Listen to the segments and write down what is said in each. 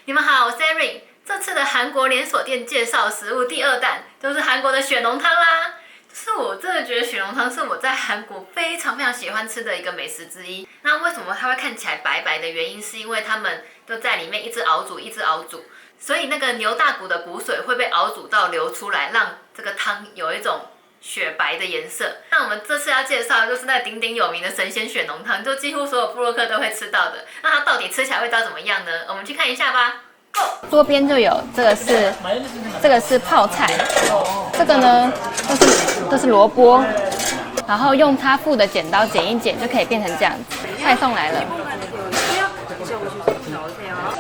你们好，我是 Erin。这次的韩国连锁店介绍食物第2弹就是韩国的血浓汤啦。就是我真的觉得血浓汤是我在韩国非常喜欢吃的一个美食之一。那为什么它会看起来白白的原因，是因为他们就在里面一直熬煮，所以那个牛大骨的骨水会被熬煮到流出来，让这个汤有一种雪白的颜色。那我们这次要介绍的就是那个鼎鼎有名的神仙血浓汤，就几乎所有部落客都会吃到的。那它到底吃起来味道怎么样呢？我们去看一下吧。桌边就有这个是泡菜，这个呢这是萝卜，然后用他附的剪刀剪一剪就可以变成这样子。菜送来了，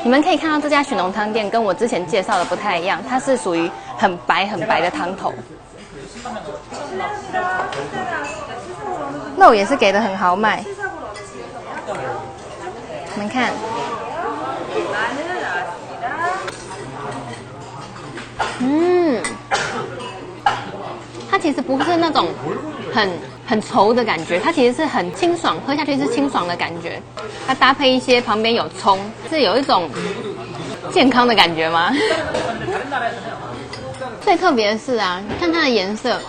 你们可以看到这家血浓汤店跟我之前介绍的不太一样，它是属于很白的汤头，肉也是给的很豪迈，你们看。它其实不是那种很稠的感觉，它其实是很清爽，喝下去是清爽的感觉。它搭配一些旁边有葱，是有一种健康的感觉吗？最特别的是啊，看它的颜色，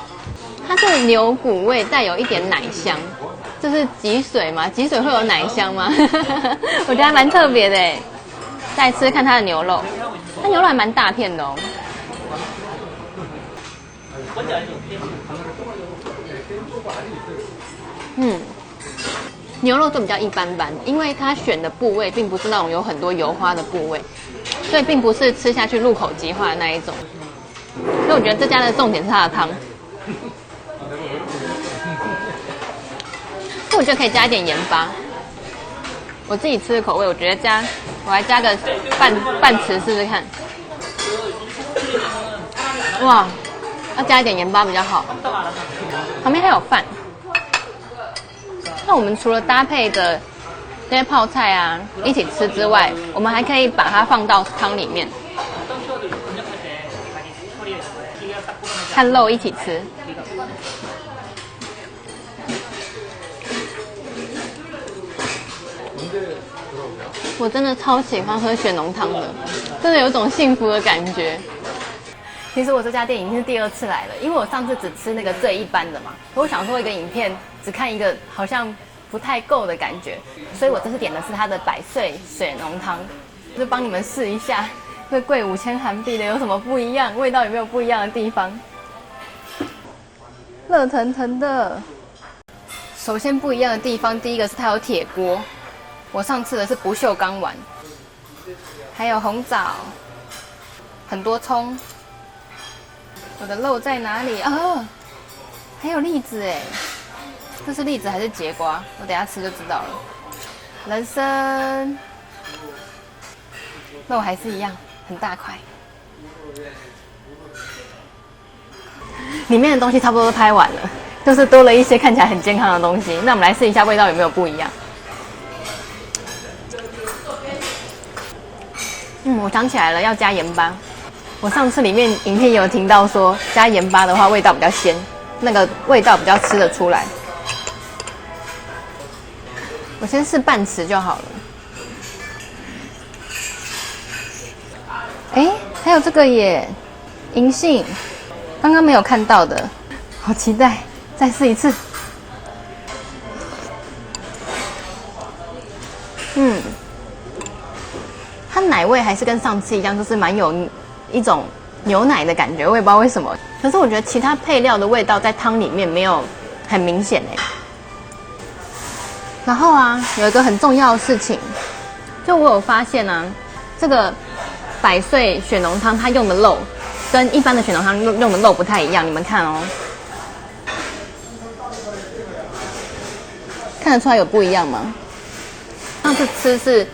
它是牛骨味，带有一点奶香。这是挤水吗？挤水会有奶香吗？我觉得还蛮特别的哎。再吃看它的牛肉，它牛肉还蛮大片的哦。牛肉就比较一般般，因为它选的部位并不是那种有很多油花的部位，所以并不是吃下去入口即化的那一种。所以我觉得这家的重点是它的汤，我觉得可以加一点盐巴。我自己吃的口味，我觉得我还加个半匙试试看。哇，要加一点盐巴比较好。旁边还有饭。那我们除了搭配的这些泡菜啊一起吃之外，我们还可以把它放到汤里面，和肉一起吃。我真的超喜欢喝血浓汤的，真的有一种幸福的感觉。其实我这家店已经是第2次来了，因为我上次只吃那个最一般的嘛，我想说一个影片只看一个好像不太够的感觉，所以我这次点的是它的百岁血浓汤，就帮你们试一下，会贵5000韩币的有什么不一样，味道有没有不一样的地方？热腾腾的。首先不一样的地方，第一个是它有铁锅，我上次的是不锈钢碗，还有红枣，很多葱。我的肉在哪里啊？还有栗子哎，这是栗子还是节瓜？我等一下吃就知道了。人参，肉还是一样很大块。里面的东西差不多都拍完了，就是多了一些看起来很健康的东西。那我们来试一下味道有没有不一样。我想起来了，要加盐巴。我上次里面影片也有听到说，加盐巴的话味道比较鲜，那个味道比较吃得出来。我先试半匙就好了。哎，还有这个耶，银杏，刚刚没有看到的，好期待，再试一次。它奶味还是跟上次一样，就是蛮有一种牛奶的感觉，我也不知道为什么。可是我觉得其他配料的味道在汤里面没有很明显哎。然后啊，有一个很重要的事情，就我有发现啊，这个百岁血浓汤它用的肉跟一般的血浓汤用的肉不太一样，你们看哦，看得出来有不一样吗？上次吃是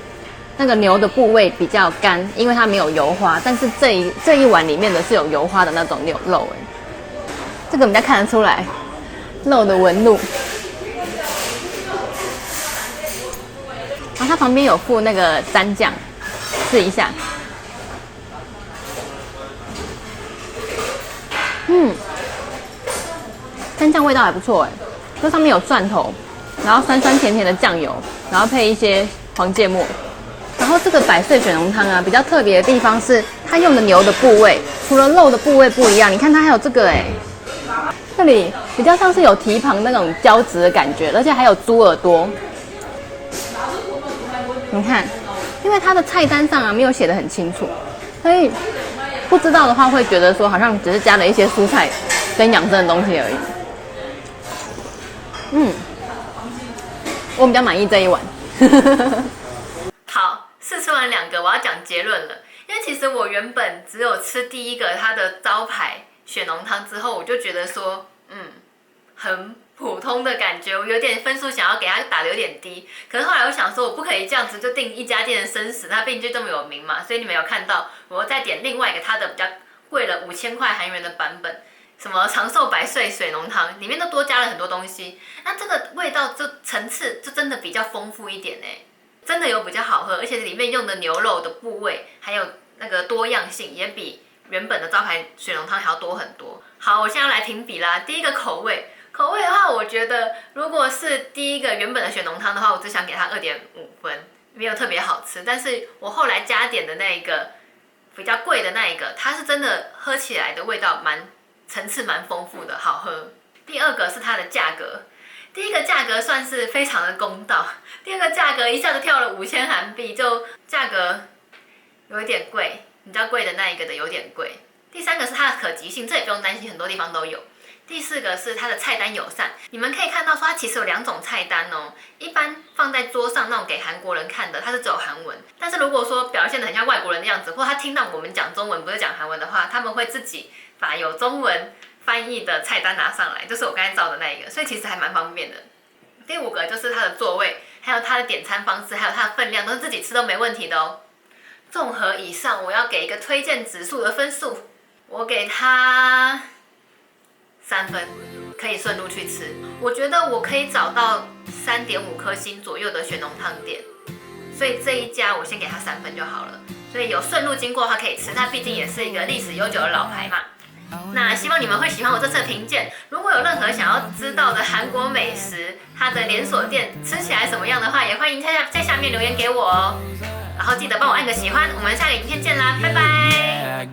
那个牛的部位比较干，因为它没有油花，但是这一碗里面的是有油花的那种牛肉哎，这个比较看得出来肉的纹路。然后它旁边有附那个蘸酱，试一下。蘸酱味道还不错哎，这上面有蒜头，然后酸酸甜甜的酱油，然后配一些黄芥末。然后这个百岁雪浓汤啊，比较特别的地方是它用的牛的部位，除了肉的部位不一样，你看它还有这个这里比较像是有蹄膀那种胶质的感觉，而且还有猪耳朵。你看，因为它的菜单上啊没有写得很清楚，所以不知道的话会觉得说好像只是加了一些蔬菜跟养生的东西而已。我比较满意这一碗。好，试吃完2个，我要讲结论了。因为其实我原本只有吃第1个它的招牌雪浓汤之后，我就觉得说，很普通的感觉，我有点分数想要给它打得有点低。可是后来我想说，我不可以这样子就定一家店的生死，它毕竟就这么有名嘛。所以你们有看到我再点另外一个它的比较贵了5000块韩元的版本。什么长寿百岁水浓汤，里面都多加了很多东西，那这个味道就层次就真的比较丰富一点真的有比较好喝，而且里面用的牛肉的部位还有那个多样性也比原本的招牌水浓汤还要多很多。好，我现在要来评比啦。第一个口味的话，我觉得如果是第1个原本的雪浓汤的话，我只想给它2.5分，没有特别好吃。但是我后来加点的那一个比较贵的那一个，它是真的喝起来的味道层次蛮丰富的，好喝。第2个是它的价格，第1个价格算是非常的公道，第2个价格一下子跳了5000韩币，就价格有一点贵，比较贵的那一个的有点贵。第3个是它的可及性，这也不用担心，很多地方都有。第4个是它的菜单友善，你们可以看到说它其实有2种菜单一般放在桌上那种给韩国人看的，它是只有韩文。但是如果说表现得很像外国人的样子，或他听到我们讲中文不是讲韩文的话，他们会自己把有中文翻译的菜单拿上来，就是我刚才照的那一个，所以其实还蛮方便的。第5个就是它的座位，还有它的点餐方式，还有它的分量，都是自己吃都没问题的综合以上，我要给一个推荐指数的分数，我给它3分，可以顺路去吃。我觉得我可以找到3.5颗星左右的雪浓汤店，所以这一家我先给它3分就好了。所以有顺路经过的话可以吃，它毕竟也是一个历史悠久的老牌嘛。那希望你们会喜欢我这次的评鉴。如果有任何想要知道的韩国美食，它的连锁店吃起来什么样的话，也欢迎在下面留言给我哦。然后记得帮我按个喜欢，我们下个影片见啦，拜拜。